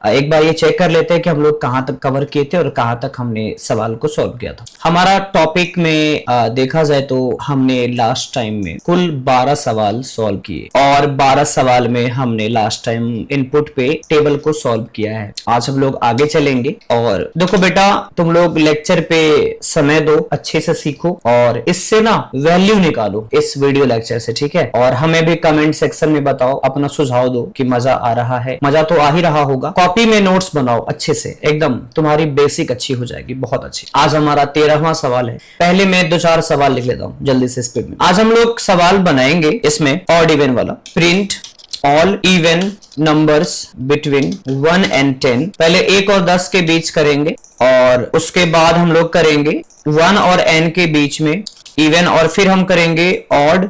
एक बार ये चेक कर लेते हैं कि हम लोग कहाँ तक कवर किए थे और कहाँ तक हमने सवाल को सॉल्व किया था। हमारा टॉपिक में देखा जाए तो हमने लास्ट टाइम में कुल 12 सवाल सॉल्व किए और 12 सवाल में हमने लास्ट टाइम इनपुट पे टेबल को सॉल्व किया है। आज हम लोग आगे चलेंगे और देखो बेटा, तुम लोग लेक्चर पे समय दो, अच्छे से सीखो और इससे ना वैल्यू निकालो इस वीडियो लेक्चर से, ठीक है। और हमें भी कमेंट सेक्शन में बताओ, अपना सुझाव दो कि मजा आ रहा है। मजा तो आ ही रहा होगा। कॉपी में नोट्स बनाओ अच्छे से, एकदम तुम्हारी बेसिक अच्छी हो जाएगी, बहुत अच्छी। आज हमारा 13वां सवाल है। पहले मैं 2-4 सवाल लिख लेता हूँ जल्दी से स्पीड में। आज हम लोग सवाल बनाएंगे इसमें ऑड इवन वाला। Print all even numbers between 1 and 10। पहले 1 और 10 के बीच करेंगे और उसके बाद हम लोग करेंगे 1 और n के बीच में इवन, और फिर हम करेंगे ऑड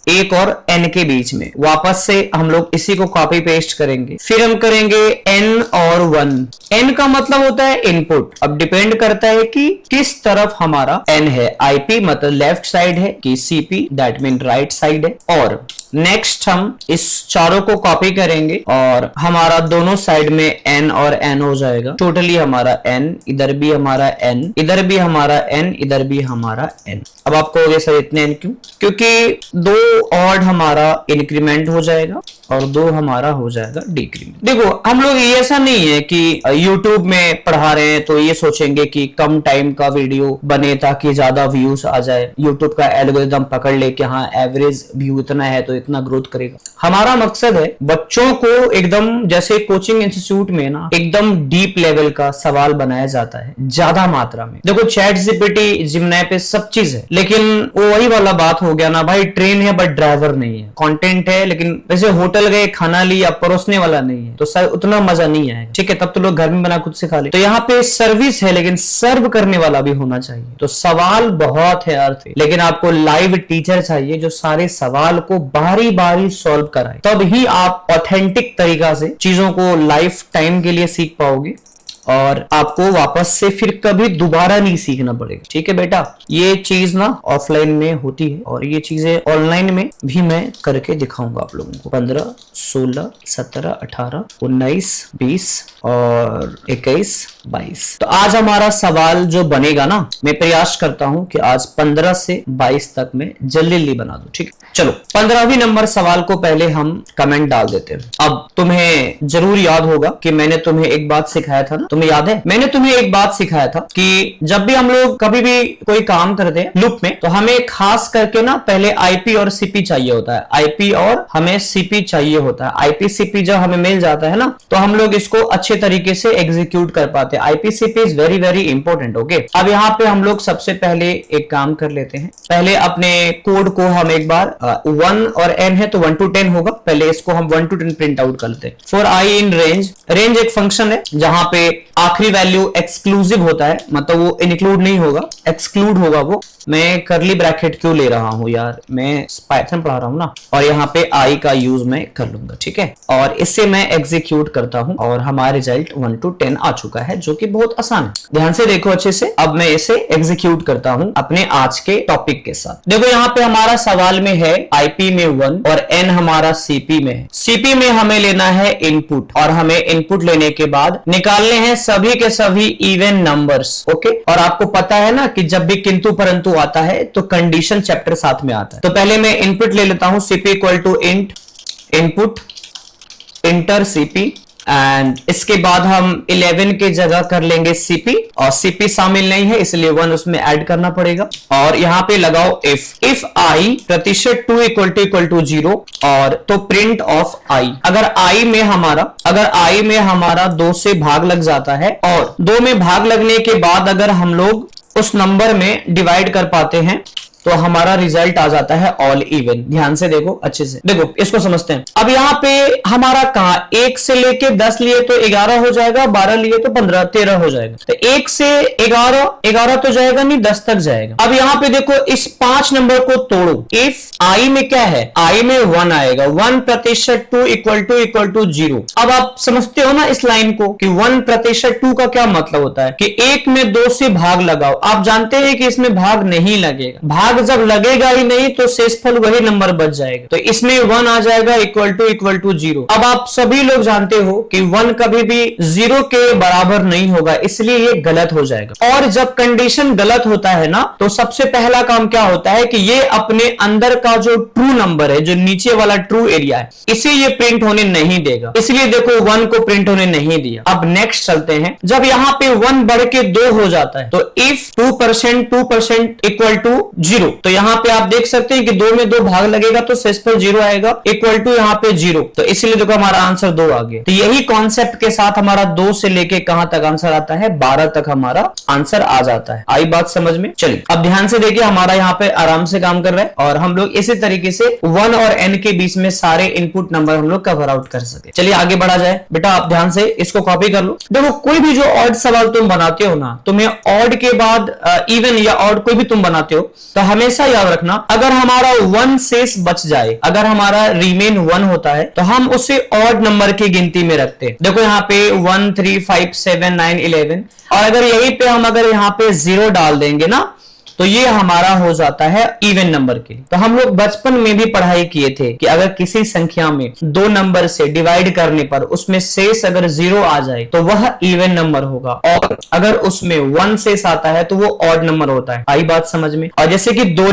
1 और n के बीच में। वापस से हम लोग इसी को कॉपी पेस्ट करेंगे। फिर हम करेंगे n और 1। n का मतलब होता है इनपुट। अब डिपेंड करता है कि किस तरफ हमारा n है। ip मतलब लेफ्ट साइड है कि cp that mean right side है। और नेक्स्ट हम इस चारों को कॉपी करेंगे और हमारा दोनों साइड में n और n हो जाएगा। टोटली हमारा n, इधर भी हमारा n, इधर भी हमारा n, इधर भी हमारा n। अब आप कहोगे सर इतने n क्यों? क्योंकि 2 ऑड हमारा इंक्रीमेंट हो जाएगा और 2 हमारा हो जाएगा डिक्रीमेंट। देखो, हम लोग ये ऐसा नहीं है कि YouTube में पढ़ा रहे हैं तो ये सोचेंगे कि कम टाइम का वीडियो बने ताकि ज्यादा व्यूज आ जाए, YouTube का एल्गोरिदम पकड़ ले कि हाँ एवरेज व्यू इतना है तो इतना ग्रोथ करेगा। हमारा मकसद है बच्चों को एकदम, जैसे कोचिंग इंस्टीट्यूट में ना एकदम डीप लेवल का सवाल बनाया जाता है ज्यादा मात्रा में। देखो चैट जीपीटी, जिमनाई पे सब चीज है, लेकिन वो वही वाला बात हो गया ना भाई, ट्रेन है बट ड्राइवर नहीं है। कंटेंट है लेकिन वैसे होटल गए खाना लिया, परोसने वाला नहीं है, तो सर उतना मजा नहीं आएगा। ठीक है, तब तो लोग घर में बना खुद से खा ले। तो यहाँ पे सर्विस है लेकिन सर्व करने वाला भी होना चाहिए। तो सवाल बहुत है अर्थ, लेकिन आपको लाइव टीचर चाहिए जो सारे सवाल को बारी बारी सॉल्व कराए, तब ही आप ऑथेंटिक तरीका से चीजों को लाइफ टाइम के लिए सीख पाओगे और आपको वापस से फिर कभी दोबारा नहीं सीखना पड़ेगा। ठीक है बेटा, ये चीज ना ऑफलाइन में होती है और ये चीजें ऑनलाइन में भी मैं करके दिखाऊंगा आप लोगों को। 15, 16, 17, 18, 19, 20 और 21, 22। तो आज हमारा सवाल जो बनेगा ना, मैं प्रयास करता हूं कि आज 15 से 22 तक में जल्दी जल्दी बना दूं। ठीक है, चलो 15वीं नंबर सवाल को पहले हम कमेंट डाल देते हैं। अब तुम्हें जरूर याद होगा कि मैंने तुम्हें एक बात सिखाया था ना, तुम्हें याद है? मैंने तुम्हें एक बात सिखाया था कि जब भी हम लोग कभी भी कोई काम करते हैं लूप में, तो हमें खास करके ना पहले आईपी और सीपी चाहिए होता है। आईपी और हमें सीपी चाहिए होता है। आईपी सीपी जब हमें मिल जाता है ना, तो हम लोग इसको अच्छे तरीके से एग्जीक्यूट कर पाते हैं। IP CP is very very important. Okay, अब यहाँ पे हम लोग सबसे पहले एक काम कर लेते हैं। पहले अपने कोड को हम एक बार 1 और n है तो 1 to 10 होगा, पहले इसको हम 1 to 10 प्रिंट आउट करते हैं। For i in range, range एक फंक्शन है जहां पे आखिरी वैल्यू एक्सक्लूसिव होता है, मतलब वो इंक्लूड नहीं होगा, एक्सक्लूड होगा वो। मैं करली ब्रैकेट क्यों ले रहा हूं यार, मैं पाइथन पढ़ा रहा हूं ना, और यहाँ पे i का यूज मैं कर लूंगा। ठीक है, और इससे मैं एग्जीक्यूट करता हूं और हमारा रिजल्ट 1 to 10 आ चुका है, जो कि बहुत आसान है। ध्यान से देखो अच्छे से। अब मैं इसे एग्जीक्यूट करता हूं अपने आज के टॉपिक के साथ। देखो यहाँ पे हमारा सवाल में है आईपी में 1 और n हमारा सीपी में है। सीपी में हमें लेना है इनपुट और हमें इनपुट लेने के बाद निकालने हैं सभी के सभी इवन नंबर्स। ओके, और आपको पता है ना कि जब भी किंतु परंतु आता है तो कंडीशन चैप्टर साथ में आता है। तो पहले मैं इनपुट ले लेता हूं, CP equal to int input enter CP, and इसके बाद हम 11 के जगह कर लेंगे सीपी, और सीपी शामिल नहीं है इसलिए 1 उसमें ऐड करना पड़ेगा। और यहाँ पे लगाओ इफ i प्रतिशत 2 इक्वल टू 0, और तो प्रिंट ऑफ i। अगर i में हमारा 2 से भाग लग जाता है और 2 में भाग लगने के बाद अगर हम लोग उस नंबर में डिवाइड कर पाते हैं तो हमारा रिजल्ट आ जाता है ऑल इवन। ध्यान से देखो अच्छे से, देखो इसको समझते हैं। अब यहाँ पे हमारा कहाँ 1 से लेके 10 लिए तो 11 हो जाएगा, 12 लिए तो 15, 13 हो जाएगा। तो 1 से 11 तो जाएगा नहीं, 10 तक जाएगा। अब यहाँ पे देखो इस 5 नंबर को तोड़ो। इफ i में क्या है, i में 1 आएगा, 1 प्रतिशत 2 इक्वल टू 0। अब आप समझते हो ना इस लाइन को कि 1 प्रतिशत 2 का क्या मतलब होता है कि 1 में 2 से भाग लगाओ। आप जानते हैं कि इसमें भाग नहीं लगेगा, भाग भाग जब लगेगा ही नहीं तो शेषफल वही नंबर बच जाएगा। तो इसमें 1 आ जाएगा इक्वल टू 0। अब आप सभी लोग जानते हो कि 1 कभी भी 0 के बराबर नहीं होगा, इसलिए ये गलत हो जाएगा। और जब कंडीशन गलत होता है ना, तो सबसे पहला काम क्या होता है कि ये अपने अंदर का जो ट्रू नंबर है, जो नीचे वाला ट्रू एरिया है, इसे ये प्रिंट होने नहीं देगा। इसलिए देखो 1 को प्रिंट होने नहीं दिया। अब नेक्स्ट चलते हैं। जब यहाँ पे 1 बढ़ के 2 हो जाता है तो इफ 2% इक्वल टू 0, तो यहाँ पे आप देख सकते हैं कि 2 में 2 भाग लगेगा तो शेषफल 0 आएगा, इक्वल टू यहाँ पे 0। तो इसलिए देखो हमारा आंसर 2 आ गया। तो यही कॉन्सेप्ट के साथ हमारा 2 से लेके कहां तक आंसर आता है, 12 तक हमारा आंसर आ जाता है। आई बात समझ में? चलिए अब ध्यान से देखिए, हमारा यहाँ पे आराम से काम कर रहा है और हम लोग इसी तरीके से 1 और n के बीच में सारे इनपुट नंबर हम लोग कवर आउट कर सके। चलिए आगे बढ़ा जाए। बेटा आप ध्यान से इसको कॉपी कर लो। देखो कोई भी जो ऑड सवाल तुम बनाते हो ना, तुम्हें ऑड के बाद इवन या ऑड कोई भी तुम बनाते हो तो हमेशा याद रखना, अगर हमारा 1 शेष बच जाए, अगर हमारा रिमेन 1 होता है तो हम उसे ऑड नंबर की गिनती में रखते हैं। देखो यहाँ पे 1 3 5 7 9 11, और अगर यहीं पे हम अगर यहाँ पे 0 डाल देंगे ना तो ये हमारा हो जाता है इवन नंबर के लिए। तो हम लोग बचपन में भी पढ़ाई किए थे कि अगर किसी संख्या में 2 नंबर से डिवाइड करने पर उसमें शेष अगर 0 आ जाए तो वह इवन नंबर होगा, और अगर उसमें 1 शेष आता है तो वो ऑड नंबर होता है। आई बात समझ में? और जैसे कि 2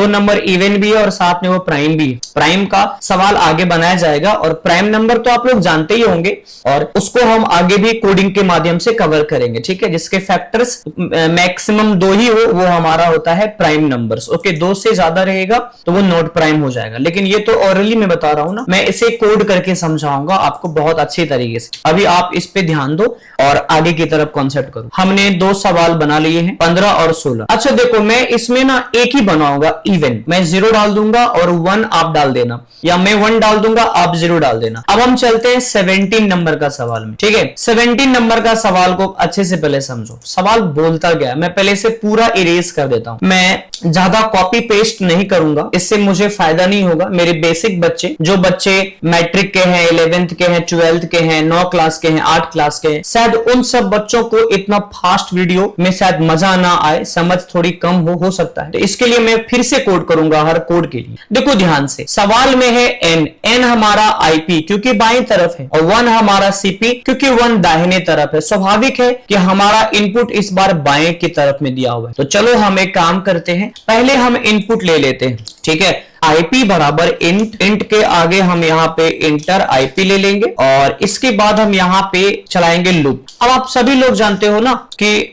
नंबर इवन भी है और साथ में वो प्राइम भी है। प्राइम का सवाल आगे बनाया जाएगा, और प्राइम नंबर तो आप लोग जानते ही होंगे और उसको हम आगे भी कोडिंग के माध्यम से कवर करेंगे, ठीक है। जिसके फैक्टर्स मैक्सिमम 2 ही हो वो हमारा होता है प्राइम नंबर्स। ओके, 2 से ज्यादा रहेगा तो वो नॉट प्राइम हो जाएगा। लेकिन ये तो ऑरली में बता रहा हूं ना, मैं इसे कोड करके समझाऊंगा आपको बहुत अच्छी तरीके से। अभी आप इस पे ध्यान दो और आगे की तरफ कॉन्सेप्ट करो। हमने 2 सवाल बना लिए हैं, 15 और 16। अच्छा देखो, मैं इसमें ना एक ही बनाऊंगा इवन। मैं 0 डाल दूंगा और 1 आप डाल देना, या मैं 1 डाल दूंगा आप 0 डाल देना। अब हम चलते हैं 17 नंबर का सवाल में, ठीक है। 17 नंबर का सवाल को अच्छे से पहले समझो। सवाल बोलता गया, मैं पहले से पूरा इरेज कर देता हूं। मैं ज्यादा कॉपी पेस्ट नहीं करूंगा, इससे मुझे फायदा नहीं होगा। मेरे बेसिक बच्चे, जो बच्चे मैट्रिक के हैं, 11th के हैं, 12th के हैं, 9 क्लास के हैं, 8 क्लास के हैं, शायद उन सब बच्चों को इतना फास्ट वीडियो में शायद मजा ना आए, समझ थोड़ी कम हो सकता है। तो इसके लिए मैं फिर से कोड करूंगा हर कोड के लिए। देखो ध्यान से, सवाल में है n हमारा IP क्योंकि बाईं तरफ है, और 1 हमारा CP क्योंकि 1 दाहिने तरफ है। स्वाभाविक है कि हमारा इनपुट इस बार बाएं की तरफ में दिया हुआ है। तो चलो हम एक काम करते हैं, पहले हम इनपुट ले लेते हैं, ठीक है। IP बराबर इंट के आगे हम यहाँ पे इंटर IP ले लेंगे, और इसके बाद हम यहाँ पे चलाएंगे लूप। अब आप सभी लोग जानते हो ना कि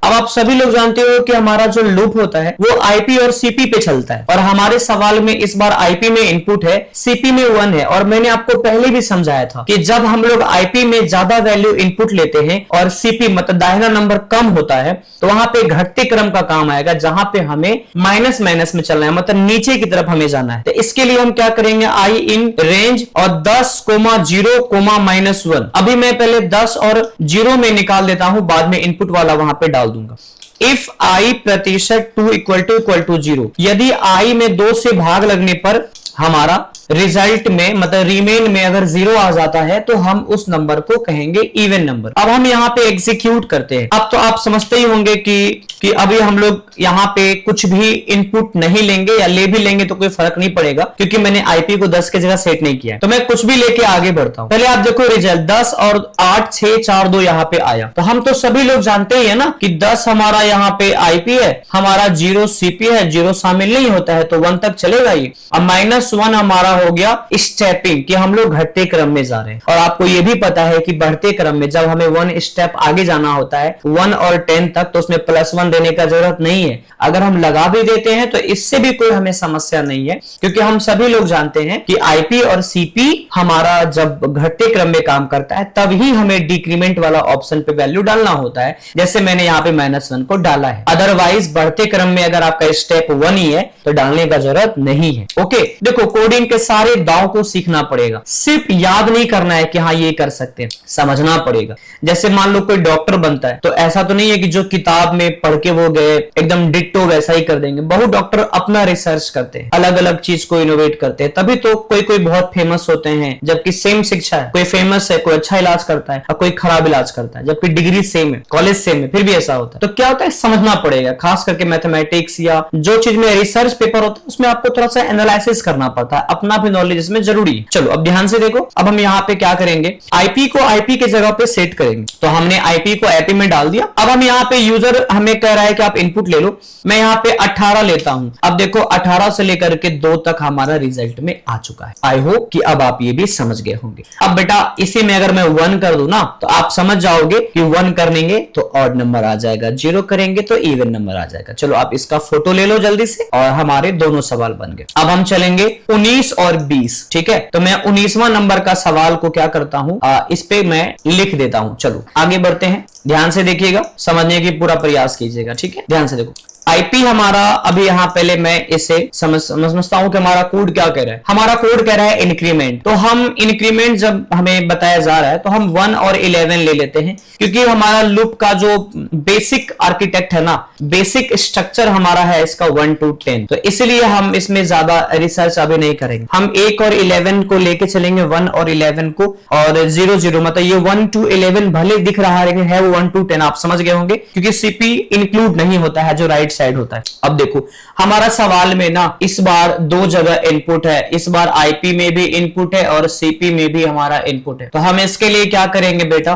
हमारा जो लूप होता है वो IP और CP पे चलता है, और हमारे सवाल में इस बार IP में इनपुट है, CP में 1 है। और मैंने आपको पहले भी समझाया था कि जब हम लोग IP में ज्यादा वैल्यू इनपुट लेते हैं और CP मतलब दाहिना नंबर कम होता है, तो वहां पे घटते क्रम का काम आएगा, जहां पे हमें माइनस में चलना है, मतलब नीचे की तरफ हमें जाना है। तो इसके लिए हम क्या करेंगे, आई इन रेंज और 10,0,-1। अभी मैं पहले 10 और 0 में निकाल देता हूं, बाद में इनपुट वाला वहां पे डाल दूंगा। इफ i प्रतिशत 2 इक्वल टू 0, यदि i में 2 से भाग लगने पर हमारा रिजल्ट में मतलब रिमेन में अगर 0 आ जाता है तो हम उस नंबर को कहेंगे इवन नंबर। अब हम यहाँ पे एग्जीक्यूट करते हैं। अब तो आप समझते ही होंगे कि अभी हम लोग यहाँ पे कुछ भी इनपुट नहीं लेंगे, या ले भी लेंगे तो कोई फर्क नहीं पड़ेगा क्योंकि मैंने IP को 10 की जगह सेट नहीं किया है। तो मैं कुछ भी लेके आगे बढ़ता हूँ। पहले आप देखो रिजल्ट 10 और 8 6 4 2 यहाँ पे आया। तो हम तो सभी लोग जानते ही है ना कि 10 हमारा यहाँ पे IP है, हमारा 0 CP है, 0 शामिल नहीं होता है तो 1 तक चलेगा ये। अब -1 हमारा हो गया स्टेपिंग, कि हम लोग घटते क्रम में जा रहे हैं। और आपको ये भी पता है कि बढ़ते क्रम में जब हमें 1 स्टेप आगे जाना होता है 1 और 10 तक, तो उसमें +1 देने का जरूरत नहीं है। अगर हम लगा भी देते हैं तो इससे भी कोई हमें समस्या नहीं है, क्योंकि हम सभी लोग जानते हैं कि IP और CP हमारा जब घटते क्रम में काम करता है तभी हमें डिक्रीमेंट वाला ऑप्शन पे वैल्यू डालना होता है, जैसे मैंने यहाँ पे -1 को डाला है। अदरवाइज बढ़ते क्रम में अगर आपका स्टेप 1 ही है तो डालने का जरूरत नहीं है। ओके, देखो कोडिंग के सारे दांव को सीखना पड़ेगा, सिर्फ याद नहीं करना है कि हाँ ये कर सकते हैं, समझना पड़ेगा। जैसे मान लो कोई डॉक्टर बनता है तो ऐसा तो नहीं है कि जो किताब में पढ़ के वो गए एकदम डिट्टो वैसा ही कर देंगे। बहुत डॉक्टर अपना रिसर्च करते हैं, अलग अलग चीज को इनोवेट करते हैं, तभी तो कोई कोई बहुत फेमस होते हैं। जबकि सेम शिक्षा है, कोई फेमस है, कोई अच्छा इलाज करता है और कोई खराब इलाज करता है, जबकि डिग्री सेम है, कॉलेज सेम है, फिर भी ऐसा होता है। तो क्या होता है, समझना पड़ेगा। खास करके मैथमेटिक्स या जो चीज में रिसर्च पेपर होता है उसमें आपको थोड़ा सा एनालिसिस करना पड़ता है, अपना भी नॉलेज इसमें जरूरी है। चलो अब ध्यान से देखो, अब हम यहाँ पे क्या करेंगे, आईपी को आईपी के जगह पे सेट करेंगे। तो हमने आईपी को आईपी में डाल दिया। अब हम यहाँ पे यूजर हमें कह रहा है कि आप इनपुट ले लो, मैं यहाँ पे 18 लेता हूं। अब देखो 18 से लेकर के 2 तक हमारा रिजल्ट में आ चुका है। आई होप कि अब आप ये भी समझ गए होंगे। अब बेटा इसी में अगर मैं 1 कर दूं ना तो आप समझ जाओगे कि 1 करेंगे तो ऑड नंबर आ जाएगा, 0 करेंगे तो इवन नंबर आ जाएगा। चलो आप इसका फोटो ले लो जल्दी से, और हमारे दोनों सवाल बन गए। अब हम चलेंगे 19 और 20, ठीक है। तो मैं 19वां नंबर का सवाल को क्या करता हूं, इस पे मैं लिख देता हूं। चलो आगे बढ़ते हैं, ध्यान से देखिएगा, समझने की पूरा प्रयास कीजिएगा, ठीक है। ध्यान से देखो, आईपी हमारा अभी यहाँ पहले मैं इसे समझता हूं कि हमारा कोड क्या कह रहा है। हमारा कोड कह रहा है इंक्रीमेंट। तो हम इंक्रीमेंट जब हमें बताया जा रहा है तो हम 1 और 11 ले लेते हैं, क्योंकि हमारा लूप का जो बेसिक आर्किटेक्ट है ना, बेसिक स्ट्रक्चर हमारा है इसका 1 to 10। तो इसलिए हम इसमें ज्यादा रिसर्च अभी नहीं करेंगे। हम 1 और 11 को लेके चलेंगे, 1 और 11 को, और 0 0 मतलब ये 1 to 11 भले दिख रहा है लेकिन है वो 1 to 10। आप समझ गए होंगे, क्योंकि सीपी इंक्लूड नहीं होता है, जो राइट साइड होता है। अब देखो हमारा सवाल में ना इस बार 2 जगह इनपुट है, इस बार आईपी में भी इनपुट है और सीपी में भी हमारा इनपुट है। तो हम इसके लिए क्या करेंगे बेटा,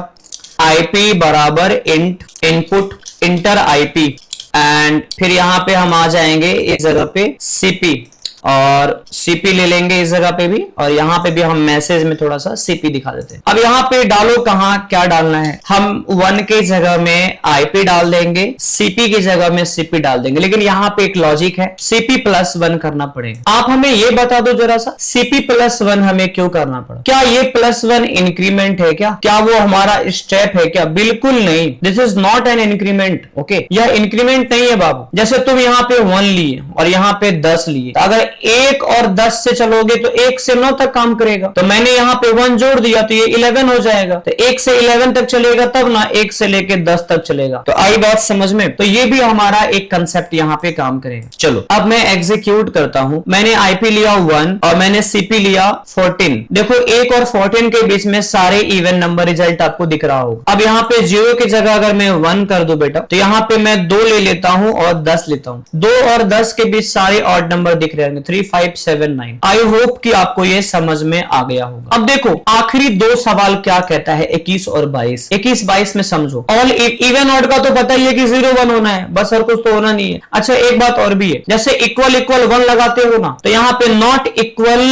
आईपी बराबर int input inter IP, and फिर यहां पे हम आ जाएंगे इस जगह पे सीपी, और सीपी ले लेंगे इस जगह पे भी, और यहाँ पे भी हम मैसेज में थोड़ा सा सीपी दिखा देते हैं। अब यहाँ पे डालो, कहाँ क्या डालना है, हम 1 के जगह में आईपी डाल देंगे, सीपी की जगह में सीपी डाल देंगे। लेकिन यहाँ पे एक लॉजिक है, सीपी +1 करना पड़ेगा। आप हमें ये बता दो जरा सा, सीपी +1 हमें क्यों करना पड़ा? क्या ये +1 इंक्रीमेंट है क्या वो हमारा स्टेप है क्या? बिल्कुल नहीं, this is not an increment. Okay, यह इंक्रीमेंट नहीं है बाबू। जैसे तुम यहाँ पे 1 लिए और यहाँ पे 10 लिए, तो अगर 1 और 10 से चलोगे तो 1 से 9 तक काम करेगा। तो मैंने यहाँ पे 1 जोड़ दिया तो ये 11 हो जाएगा। तो 1 से 11 तक चलेगा तब ना, 1 से लेके 10 तक चलेगा। तो आई बात समझ में? तो ये भी हमारा एक कंसेप्ट यहाँ पे काम करेगा। चलो अब मैं एग्जीक्यूट करता हूं। मैंने आईपी लिया 1 और मैंने सीपी लिया 14। देखो 1 और 14 के बीच में सारे इवन नंबर रिजल्ट आपको दिख रहा होगा। अब यहाँ पे 0 की जगह अगर मैं 1 कर दूं बेटा, तो यहाँ पे मैं 2 ले लेता हूं और 10 लेता हूं। 2 और 10 के बीच सारे ऑड नंबर दिख रहे हैं, 3 5 7 9। आई होप कि आपको ये समझ में आ गया होगा। अब देखो आखिरी 2 सवाल क्या कहता है, 21 और 22। 21 22 में समझो, ऑल इवन ऑड का तो पता ही है कि 0 1 होना है, बस और कुछ तो होना नहीं है। अच्छा एक बात और भी है, जैसे इक्वल इक्वल 1 लगाते हो ना, तो यहाँ पे नॉट इक्वल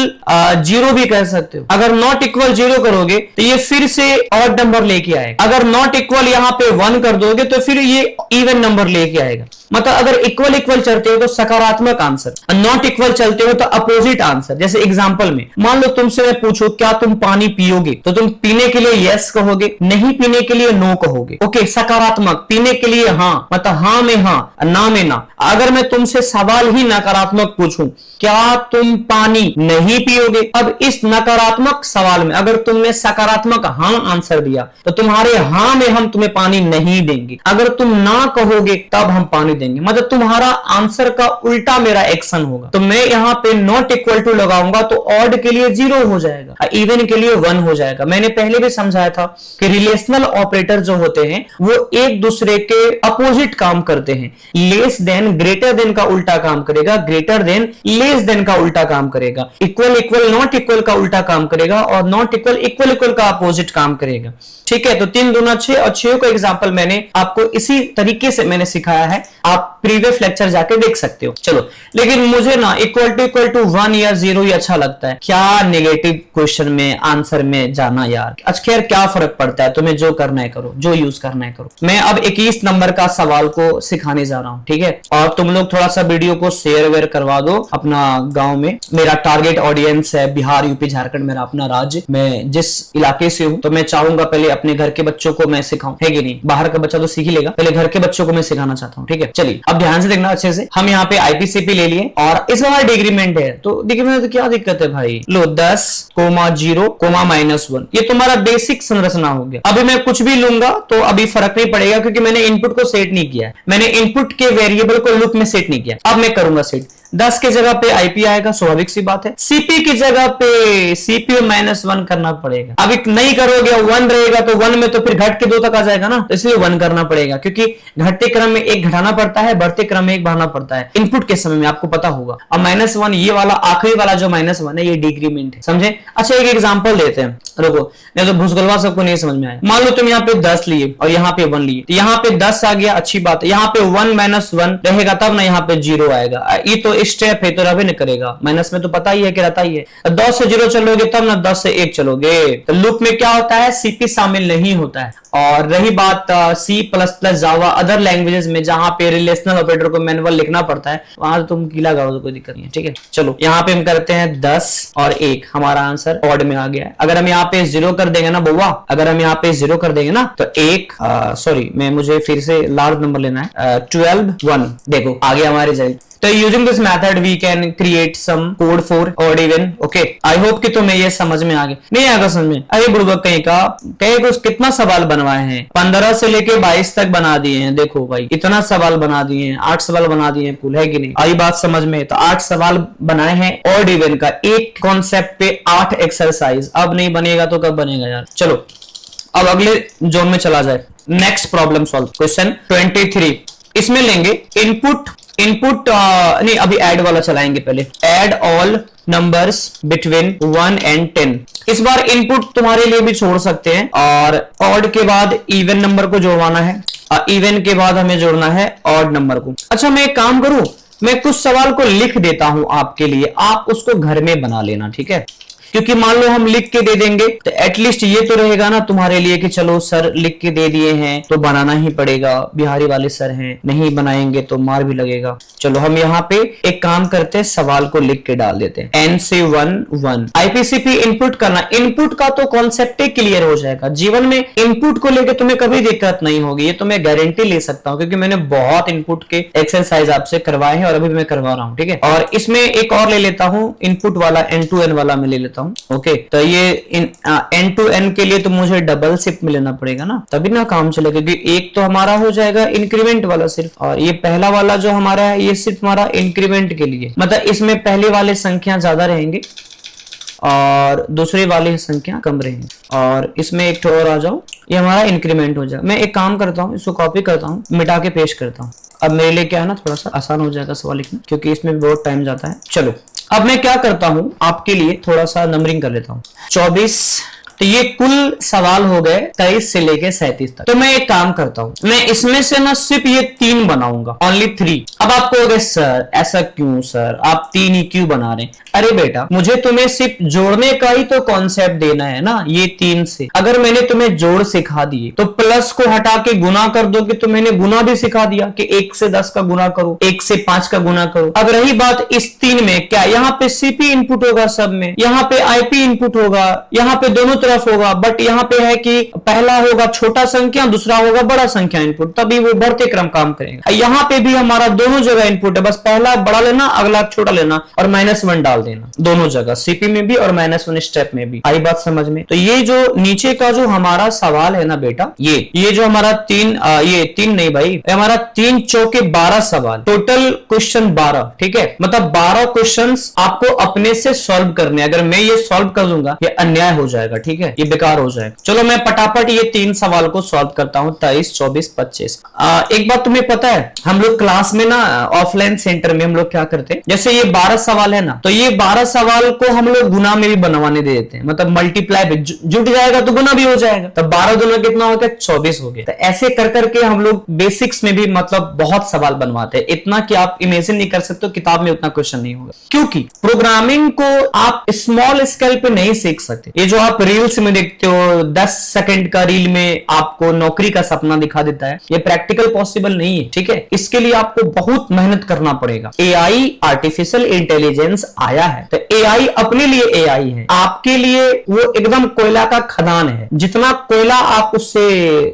0 भी कह सकते हो। अगर नॉट इक्वल 0 करोगे तो ये फिर से ऑड नंबर लेके आएगा। अगर नॉट इक्वल यहाँ पे 1 कर दोगे तो फिर ये इवन नंबर लेके आएगा। मतलब अगर इक्वल इक्वल चलते हो तो सकारात्मक आंसर, नॉट इक्वल चलते हो तो अपोजिट आंसर। जैसे एग्जांपल में मान लो तुमसे मैं पूछूं क्या तुम पानी पियोगे, तो तुम पीने के लिए यस कहोगे, नहीं पीने के लिए नो कहोगे। ओके, सकारात्मक, पीने के लिए हाँ, मतलब हाँ में हाँ, ना में ना। अगर मैं तुमसे सवाल ही नकारात्मक पूछूं क्या तुम पानी नहीं पियोगे, अब इस नकारात्मक सवाल में अगर तुमने सकारात्मक हाँ आंसर दिया तो तुम्हारे हाँ में हम तुम्हें पानी नहीं देंगे। अगर तुम ना कहोगे तब हम पानी देंगे। मतलब तुम्हारा आंसर का उल्टा मेरा एक्शन होगा। तो मैं यहाँ पे नॉट इक्वल टू लगाऊंगा तो ऑड के लिए 0 हो जाएगा, इवन के लिए 1 हो जाएगा। मैंने पहले भी समझाया था कि रिलेशनल ऑपरेटर जो होते हैं वो एक दूसरे के अपोजिट काम करते हैं। लेस देन ग्रेटर देन का उल्टा काम करेगा, ग्रेटर देन लेस देन का उल्टा काम करेगा, इक्वल इक्वल नॉट इक्वल का उल्टा काम करेगा, और नॉट इक्वल इक्वल इक्वल का अपोजिट काम करेगा। ठीक है, तो 3 दूना 6 और 6 का एग्जाम्पल मैंने आपको इसी तरीके से मैंने सिखाया है, आप प्रीवियस लेक्चर जाके देख सकते हो। चलो, लेकिन मुझे ना इक्वल टू 1 या 0 ही अच्छा लगता है। क्या नेगेटिव क्वेश्चन में आंसर में जाना यार, अच्छा खैर क्या फर्क पड़ता है, तुम्हें जो करना है करो, जो यूज करना है करो। मैं अब 21 नंबर का सवाल को सिखाने जा रहा हूँ, ठीक है। और तुम लोग थोड़ा सा वीडियो को शेयर वेयर करवा दो अपना गाँव में। मेरा टारगेट ऑडियंस है बिहार, यूपी, झारखंड, मेरा अपना राज्य। मैं जिस इलाके से हूँ तो मैं चाहूंगा पहले अपने घर के बच्चों को मैं सिखाऊं, है कि नहीं। बाहर का बच्चा तो सीख ही लेगा, पहले घर के बच्चों को मैं सिखाना चाहता हूँ, ठीक है। चलिए अब ध्यान से देखना अच्छे से। हम यहाँ पे आईपीसीपी ले लिए और इसमें हमारा डिग्रीमेंट है, तो डिग्रीमेंट तो क्या दिक्कत है भाई, लो 10, 0, -1, ये तुम्हारा बेसिक संरचना हो गया। अभी मैं कुछ भी लूंगा तो अभी फर्क नहीं पड़ेगा क्योंकि मैंने इनपुट को सेट नहीं किया है, मैंने इनपुट के वेरिएबल को लूप में सेट नहीं किया। अब मैं करूंगा सेट, 10 के जगह पे आईपी आएगा, स्वाभाविक सी बात है। सीपी की जगह पे सीपीयू -1 करना पड़ेगा। अभी नहीं करोगे 1 रहेगा तो 1 में तो फिर घट के 2 तक आ जाएगा ना, तो इसलिए 1 करना पड़ेगा क्योंकि घटते क्रम में 1 घटाना पड़ता है, बढ़ते क्रम में 1 बढ़ाना पड़ता है इनपुट के समय में, आपको पता होगा। अब -1 ये वाला आखिरी वाला जो -1 है ये डिक्रीमेंट है, समझे। अच्छा एक एग्जांपल लेते हैं, रुको नहीं तो भूसगलवा सबको नहीं समझ में आया। मान लो तुम यहाँ पे 10 लिए और यहाँ पे 1 लिए, तो यहाँ पे 10 आ गया, अच्छी बात है। यहाँ पे 1 -1 रहेगा तब ना यहाँ पे 0 आएगा, ये तो स्टेप है तो रहे नहीं करेगा, माइनस में तो पता ही है कि रहता ही है। 10 से 0 चलोगे तब ना 10 से 1 चलोगे, तो लूप में क्या होता है, सीपी शामिल नहीं होता है। और रही बात C++, जावा, अदर लैंग्वेजेस में जहां पे रिलेशनल ऑपरेटर को मैनुअल लिखना पड़ता है, वहां तो तुम गीला गाओ तो कोई दिक्कत नहीं है, ठीक है। चलो यहाँ पे हम करते हैं 10 और 1, हमारा आंसर ऑड में आ गया है। अगर हम यहाँ पे 0 कर देंगे ना बुआ, अगर हम यहाँ पे 0 कर देंगे ना तो 1 सॉरी मुझे फिर से लार्ज नंबर लेना है, 12, 1, देखो आगे हमारे रिजल्ट। तो using this method we can create some code for odd even. Okay, I hope कि तुम्हें ये समझ में आ गया। नहीं आएगा समझ में, अरे बुड़बक कहीं का कहीं को कितना सवाल बनवाए हैं, 15 से लेके 22 तक बना दिए हैं। देखो भाई इतना सवाल बना दिए हैं, 8 सवाल बना दिए हैं कुल, है कि नहीं। आई बात समझ में, तो 8 सवाल बनाए हैं ऑड इवन का, एक कॉन्सेप्ट पे 8 एक्सरसाइज। अब नहीं बनेगा तो कब बनेगा यार। चलो अब अगले जोन में चला जाए, नेक्स्ट प्रॉब्लम सॉल्व, क्वेश्चन 23। इसमें लेंगे इनपुट नहीं अभी ऐड वाला चलाएंगे पहले, add all numbers between 1 and 10। इस बार इनपुट तुम्हारे लिए भी छोड़ सकते हैं, और ऑड के बाद इवन नंबर को जोड़वाना है, इवन के बाद हमें जोड़ना है ऑड नंबर को। अच्छा मैं एक काम करूं, मैं कुछ सवाल को लिख देता हूं आपके लिए, आप उसको घर में बना लेना, ठीक है। क्योंकि मान लो हम लिख के दे देंगे तो एटलीस्ट ये तो रहेगा ना तुम्हारे लिए कि चलो सर लिख के दे दिए हैं तो बनाना ही पड़ेगा, बिहारी वाले सर हैं, नहीं बनाएंगे तो मार भी लगेगा। चलो हम यहाँ पे एक काम करते हैं, सवाल को लिख के डाल देते हैं, NC1 आईपीसीपी इनपुट करना। इनपुट का तो कॉन्सेप्ट ही क्लियर हो जाएगा, जीवन में इनपुट को लेकर तुम्हें कभी दिक्कत नहीं होगी, ये तो मैं गारंटी ले सकता हूँ क्योंकि मैंने बहुत इनपुट के एक्सरसाइज आपसे करवाए हैं और अभी भी मैं करवा रहा हूँ, ठीक है। और इसमें एक और ले लेता हूँ इनपुट वाला, N2N वाला मैं ले लेता हूँ। ओके तो ये N2N के लिए तो मुझे डबल शिफ्ट में लेना पड़ेगा ना, तभी ना काम चलेगा, क्योंकि एक तो हमारा हो जाएगा इंक्रीमेंट वाला सिर्फ, और ये पहला वाला जो हमारा है ये सिर्फ हमारा इंक्रीमेंट के लिए, मतलब इसमें पहले वाले संख्या ज्यादा रहेंगे और दूसरे वाले संख्या कम रहेंगे, और इसमें एक और आ जाओ, ये हमारा इंक्रीमेंट हो जाएगा। मैं एक काम करता हूँ, इसको कॉपी करता हूँ, मिटा के पेस्ट करता हूँ। अब मेरे लिए क्या है ना, थोड़ा सा आसान हो जाएगा सवाल लिखना क्योंकि इसमें बहुत टाइम जाता है। चलो अब मैं क्या करता हूं, आपके लिए थोड़ा सा नंबरिंग कर लेता हूं, 24। तो ये कुल सवाल हो गए 23 से लेके 37 तक। तो मैं एक काम करता हूं, मैं इसमें से ना सिर्फ ये 3 बनाऊंगा, ओनली 3। अब आप कहोगे सर ऐसा क्यों सर, आप 3 ही क्यों बना रहे हैं। अरे बेटा मुझे तुम्हें सिर्फ जोड़ने का ही तो कॉन्सेप्ट देना है ना, ये 3 से। अगर मैंने तुम्हें जोड़ सिखा दिए तो प्लस को हटा के गुना कर दोगे, तो मैंने गुना भी सिखा दिया कि 1 से 10 का गुना करो, 1 से 5 का गुना करो। अब रही बात इस 3 में, क्या यहाँ पे सीपी इनपुट होगा सब में, यहाँ पे आईपी इनपुट होगा, यहाँ पे दोनों तरफ होगा, बट यहाँ पे है कि पहला होगा छोटा संख्या, दूसरा होगा बड़ा संख्या इनपुट, तभी वो बढ़ते क्रम काम करेगा। यहाँ पे भी हमारा दोनों जगह इनपुट है, बस पहला बड़ा लेना अगला छोटा लेना और -1 डाल देना, दोनों जगह सीपी में भी और -1 स्टेप में भी। आई बात समझ में। तो ये जो नीचे का जो हमारा सवाल है ना बेटा, ये जो हमारा 3 नहीं भाई, हमारा 3 चौके 12 सवाल, टोटल क्वेश्चन 12, ठीक है। मतलब 12 क्वेश्चंस आपको अपने से सॉल्व करने, अगर मैं ये सॉल्व कर दूंगा ये अन्याय हो जाएगा, ठीक है, ये बेकार हो जाएगा। चलो मैं पटापट ये 3 सवाल को सॉल्व करता हूं, 23, 24, 25। एक बात तुम्हें पता है, हम लोग क्लास में ना ऑफलाइन सेंटर में हम लोग क्या करते हैं, जैसे ये 12 सवाल है ना, तो ये 12 सवाल को हम लोग गुना में भी बनवाने दे देते हैं, मतलब मल्टीप्लाई भी जुट जाएगा तो गुना भी हो जाएगा, तो 12 दोनों कितना हो गया, 24 हो गया। तो ऐसे कर करके हम लोग बेसिक्स में भी मतलब बहुत सवाल बनवाते हैं, इतना कि आप इमेजिन नहीं कर सकते, किताब में उतना क्वेश्चन नहीं होगा, क्योंकि प्रोग्रामिंग को आप स्मॉल स्केल पे नहीं सीख सकते। ये जो आप रील रील्स में देखते हो 10 सेकंड का रील में आपको नौकरी का सपना दिखा देता है, ये प्रैक्टिकल पॉसिबल नहीं है। ठीक है, इसके लिए आपको बहुत मेहनत करना पड़ेगा। एआई आर्टिफिशियल इंटेलिजेंस आया है तो एआई अपने लिए एआई है, आपके लिए वो एकदम कोयला का खदान है। जितना कोयला आप उससे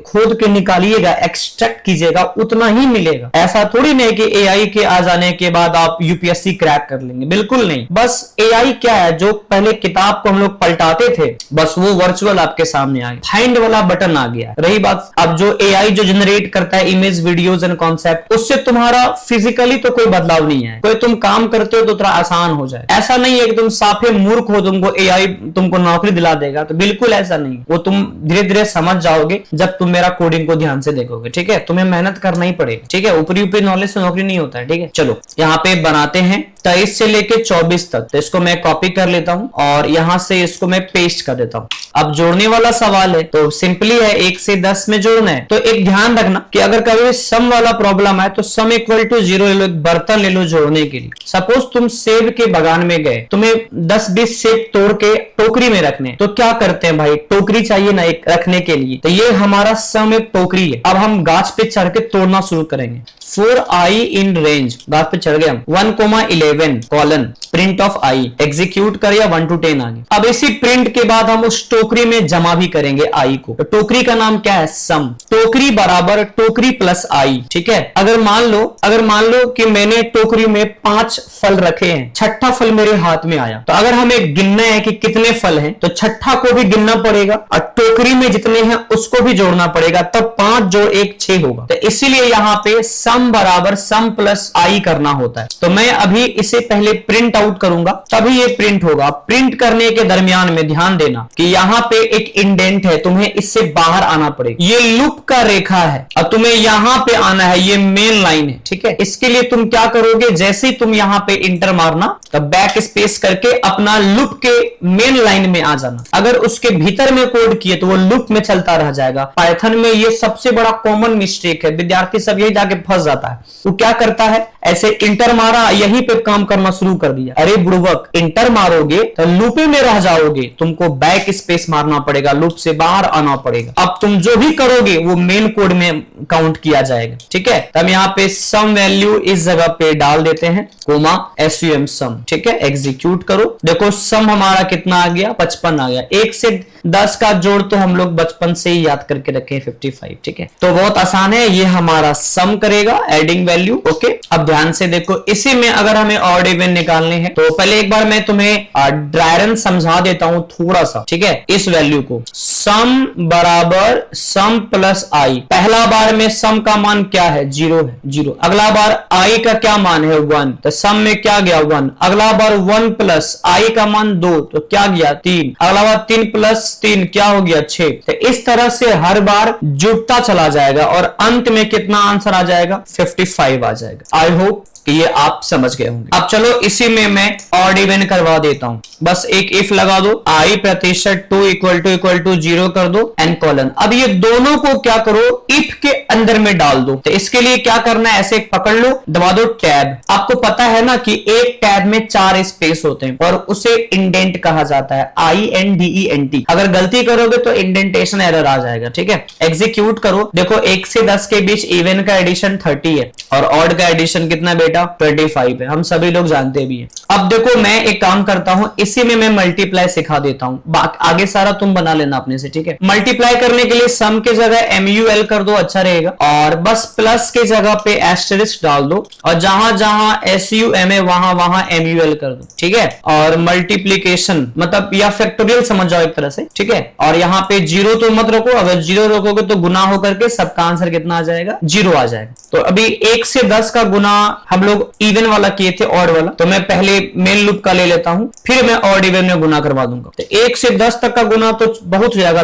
खोद के निकालिएगा, एक्सट्रैक्ट कीजिएगा, उतना ही मिलेगा। ऐसा थोड़ी नहीं कि एआई के आ जाने के बाद आप यूपीएससी क्रैक कर लेंगे, बिल्कुल नहीं। बस एआई क्या है, जो पहले किताब को हम लोग पलटाते थे, बस वो वर्चुअल आपके सामने आ गया, फाइंड वाला बटन आ गया। रही बात अब जो एआई जो जनरेट करता है इमेज, वीडियोस एंड कॉन्सेप्ट, उससे तुम्हारा फिजिकली तो कोई बदलाव नहीं है। कोई तुम काम करते हो तो थोड़ा आसान हो जाए, ऐसा नहीं है कि तुम साफे मूर्ख हो, तुमको एआई तुमको नौकरी दिला देगा, तो बिल्कुल ऐसा नहीं। वो तुम धीरे धीरे समझ जाओगे जब तुम मेरा कोडिंग को ध्यान से देखोगे। ठीक है, तुम्हें मेहनत करना ही पड़ेगा। ठीक है, ऊपरी ऊपरी नॉलेज से नौकरी नहीं होता है। ठीक है, चलो यहाँ पे बनाते हैं 23 से लेके 24 तक, तो इसको मैं कॉपी कर लेता हूं और यहां से इसको मैं पेस्ट कर देता हूं। अब जोड़ने वाला सवाल है तो सिंपली है 1 से 10 में जोड़ना है। तो एक ध्यान रखना कि अगर कभी सम वाला प्रॉब्लम है तो सम इक्वल टू 0 ले लो, एक बर्तन ले लो जोड़ने के लिए। सपोज तुम सेब के बागान में गए, तुम्हें 10-20 सेब तोड़ के टोकरी में रखने, तो क्या करते हैं भाई, टोकरी चाहिए ना एक रखने के लिए, तो ये हमारा सम एक टोकरी है। अब हम गाछ पे चढ़ के तोड़ना शुरू करेंगे। 4i इन रेंज, गाछ पे चढ़ गए हम, 1,11 colon print of i, execute कर या 1 to 10 आगे। अब इसी प्रिंट के बाद हम उस टोकरी में जमा भी करेंगे i को। तो टोकरी का नाम क्या है, सम। टोकरी बराबर टोकरी प्लस i। ठीक है, अगर मान लो कि मैंने टोकरी में 5 फल रखे हैं, छठा फल मेरे हाथ में आया, तो अगर हमें गिनना है कि कितने फल हैं, तो छठा को भी गिनना पड़ेगा और टोकरी में जितने हैं उसको भी जोड़ना पड़ेगा, तब 5 जोड़ 1 6 होगा। तो इसीलिए यहाँ पे सम बराबर सम प्लस आई करना होता है। तो मैं अभी इसे पहले प्रिंट आउट करूंगा, तभी ये प्रिंट होगा। प्रिंट करने के दरमियान में ध्यान देना कि यहाँ पे एक इंडेंट है, तुम्हें इससे बाहर आना पड़ेगा। ये लूप का रेखा है और तुम्हें यहाँ पे आना है, ये मेन लाइन है। ठीक है, इसके लिए तुम क्या करोगे, जैसे ही तुम यहाँ पे इंटर मारना तो बैक स्पेस करके अपना लूप के मेन लाइन में आ जाना। अगर उसके भीतर में कोड किए तो वो लूप में चलता रह जाएगा। पाइथन में ये सबसे बड़ा कॉमन मिस्टेक है, विद्यार्थी सब यही जाके फंस जाता है। वो क्या करता है, ऐसे इंटर मारा, यहीं पे काम करना शुरू कर दिया। अरे बुड़बक, इंटर मारोगे तो लूप में रह जाओगे, तुमको बैक स्पेस मारना पड़ेगा, लूप से बाहर आना पड़ेगा। अब तुम जो भी करोगे वो मेन कोड में काउंट किया जाएगा। ठीक है, तो हम यहाँ पे सम वैल्यू इस जगह पे डाल देते हैं, कोमा sum सम। ठीक है, एग्जीक्यूट करो। देखो सम हमारा कितना आ गया, 55 आ गया। 1 से 10 का जोड़ तो हम लोग बचपन से ही याद करके रखे हैं, 55। ठीक है, तो बहुत आसान है, ये हमारा सम करेगा एडिंग वैल्यू। ओके, अब ध्यान से देखो, इसी में अगर हमें ऑड इवन निकालने हैं तो पहले एक बार मैं तुम्हें ड्राई रन समझा देता हूं थोड़ा सा। ठीक है, इस वैल्यू को सम बराबर सम प्लस आई, पहला बार में सम का मान क्या है, 0 है, 0। अगला बार आई का क्या मान है, 1, तो सम में क्या गया, 1। अगला बार 1 प्लस आई का मान 2, तो क्या गया, 3। अगला बार 3 प्लस 3 क्या हो गया, 6। तो इस तरह से हर बार जुड़ता चला जाएगा और अंत में कितना आंसर आ जाएगा, 55 आ जाएगा। आई होप कि ये आप समझ गए होंगे। अब चलो इसी में मैं ऑड इवन करवा देता हूं, बस एक इफ लगा दो, i प्रतिशत 2 इक्वल टू 0 कर दो एंड कॉलन। अब ये दोनों को क्या करो, इफ के अंदर में डाल दो। तो इसके लिए क्या करना है, ऐसे पकड़ लो, दबा दो टैब। आपको पता है ना कि एक टैब में 4 स्पेस होते हैं और उसे इंडेंट कहा जाता है, INDENT। अगर गलती करोगे तो इंडेंटेशन एरर आ जाएगा। ठीक है, एग्जीक्यूट करो। देखो 1 से 10 के बीच इवन का एडिशन 30 है और ऑड का एडिशन कितना बेटा, 25 है, हम सभी लोग जानते भी हैं। अब देखो मैं एक काम करता हूं, इसी में मैं मल्टीप्लाई सिखा देता हूं, आगे सारा तुम बना लेना अपने से। ठीक है, मल्टीप्लाई करने के लिए सम के जगह MUL कर दो, अच्छा रहेगा, और बस प्लस के जगह पे एस्टेरिस्क डाल दो और जहां जहां SUM है वहां वहां MUL कर दो। ठीक है, और मल्टीप्लीकेशन मतलब या फैक्टोरियल समझ जाओ एक तरह से। ठीक है, और यहाँ पे 0 तो मत रखो, अगर 0 रखोगे तो गुना होकर के सबका आंसर कितना आ जाएगा, 0 आ जाएगा। तो अभी 1 से 10 का गुना हम लोग इवन वाला किए थे, ऑड वाला, तो मैं पहले मेन लूप का ले लेता हूं, फिर मैं ऑड इवन में गुना करवा दूंगा। तो 1 से 10 तक का गुना तो बहुत हो जाएगा,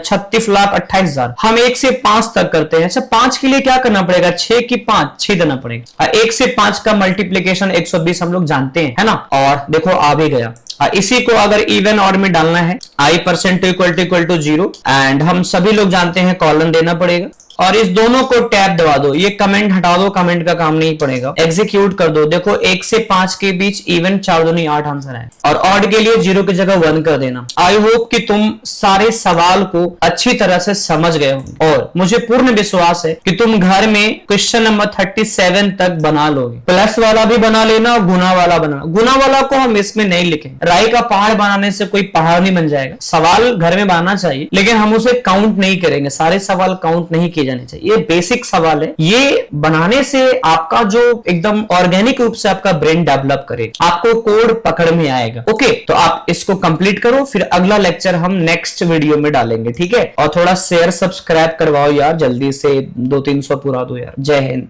36,28,000। हम 1 से 5 तक करते हैं। अच्छा, 5 के लिए क्या करना पड़ेगा, 6 की 5, 6 देना पड़ेगा। 1 से 5 का मल्टीप्लीकेशन 120 हम लोग जानते हैं, है ना। और देखो आ भी गया। इसी को अगर इवन ऑड में डालना है, i% इक्वल टू 0 एंड हम सभी लोग जानते हैं कॉलन देना पड़ेगा और इस दोनों को टैब दबा दो, ये कमेंट हटा दो, कमेंट का काम नहीं पड़ेगा, एग्जीक्यूट कर दो। देखो 1 से 5 के बीच इवन 4 दूनी 8 आंसर है, और ऑड के लिए 0 की जगह 1 कर देना। आई होप कि तुम सारे सवाल को अच्छी तरह से समझ गए होंगे, और मुझे पूर्ण विश्वास है कि तुम घर में क्वेश्चन नंबर 37 तक बना लोगे। प्लस वाला भी बना लेना, गुना वाला बना। गुना वाला को हम इसमें नहीं लिखें, राई का पहाड़ बनाने से कोई पहाड़ नहीं बन जाएगा। सवाल घर में बनाना चाहिए, लेकिन हम उसे काउंट नहीं करेंगे, सारे सवाल काउंट नहीं किए जाने चाहिए। ये बेसिक सवाल है, ये बनाने से आपका जो एकदम ऑर्गेनिक रूप से आपका ब्रेन डेवलप करे, आपको कोड पकड़ में आएगा। ओके, तो आप इसको कंप्लीट करो, फिर अगला लेक्चर हम नेक्स्ट वीडियो में डालेंगे, ठीक है। और थोड़ा शेयर सब्सक्राइब करवाओ यार, जल्दी से 200-300 पूरा दो यार। जय हिंद।